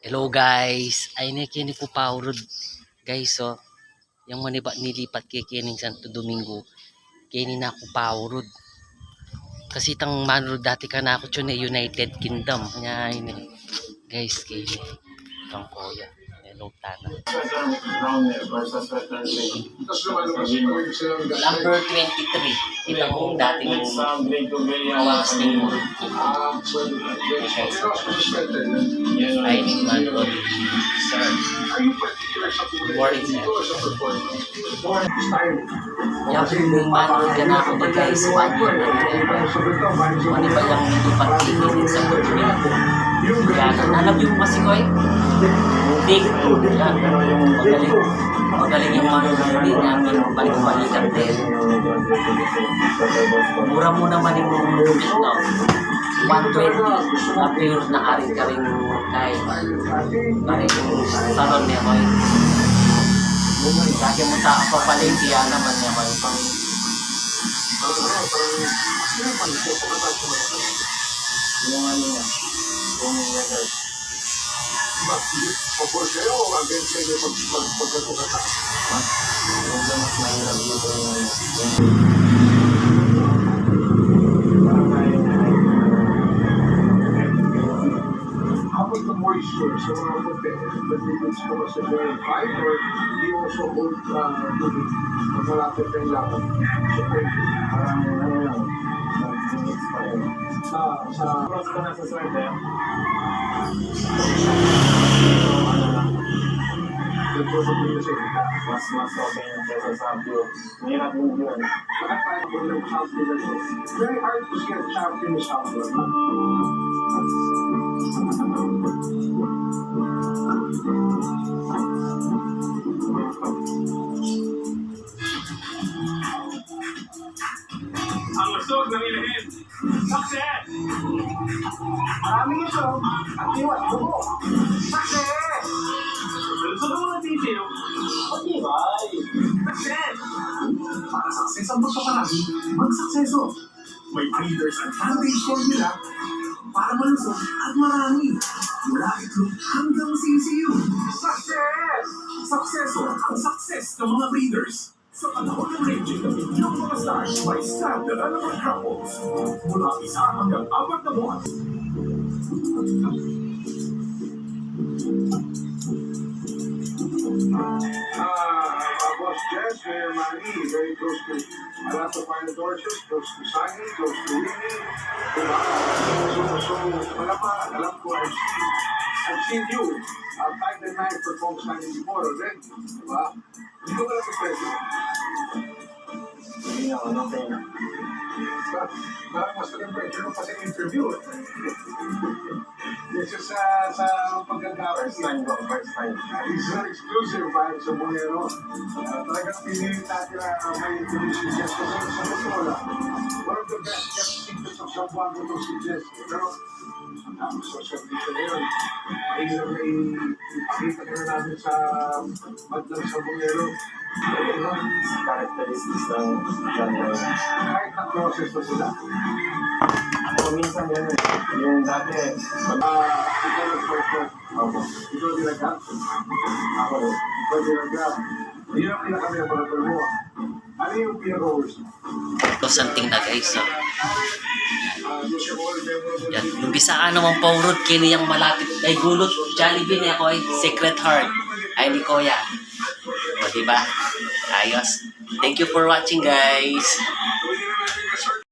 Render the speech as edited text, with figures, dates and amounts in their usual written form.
Hello guys, ay kini po Paurod guys, so yung nilipat kay kining Santo Domingo kini na ako Paurod kasi tang manrod dati ka na ako tune United Kingdom nya ini guys kini tang koya hello tanan number 23 kita mo dating kawas ni ay manrod sir. Good morning, sir. Yung manrod ka na ako na guys, 1 year na ano ba yung hindi pagkikinin sa Domingo? Yan, nanap yung masikoy? Hindi. Yan, magaling yung manrod hindi namin balik-balikan din. Mura mo naman yung lumit, no? 120 na pure na arin ka rin kahit paring salon niya ko lagi mo sa papalengke yan naman niya ko yung ano niya yung record paporseo ang gensya niya pagkakukata yung mas mahirap dito moisture so the liquids ko was verified or he also hold malapit yung lakad so parang ano lang sa cross ko na sa swerte mas okay yung kesa sa view mahirap yung view very hard to see a champion is out there. Ang lusog ng ilahin. Success! Maraming ito. Ang iwan mo. Success! Lusog ng mga titiyo. Pag-ibay. Success! Para success ang gusto ka namin, mag-successo. May breeders advantage formula para malusog at marami. Mula itlog hanggang CCU. Success! Successor ang success ng mga breeders. Sa panahon ng ranging ng mga stars, may standard na mga couples. Mula 1 hanggang 4 na buwan. Boss Jess, Mayor Manny, very close to a lot of final torches, close to signing, close to winning. So, wala pa, alam ko, I've seen you time and night perform signing before already. Diba? Hindi ko wala sa pwede. Hindi ako, no pena. Parang mas naging pressure mo pa sa interview. This is sa pagkagawin. First time. It's very exclusive vibes sa Bonero. Talagang pinili natin na may introduce si Jess. Kasi sa totoo lang, one of the best kept secrets of Zamboanga to si Jess. Pero, ang social media na yun. Ay ipakita ka na namin sa madlang sa Bonero. Characteristics ng ganda. Kahit na process na sila. Ako minsan yan yung dati, ikaw nag-first ikaw dinagap. Ako rin. Ikaw dinagap. Yun ang pinaka-memorable mo. Ano yung pinaka-worst? Ito something na guys, so yan, umpisa ka naman Paurod kini yung malapit ay gulot Jollibee niya ko ay Secret Heart ay ni Kuya o diba ayos, thank you for watching guys.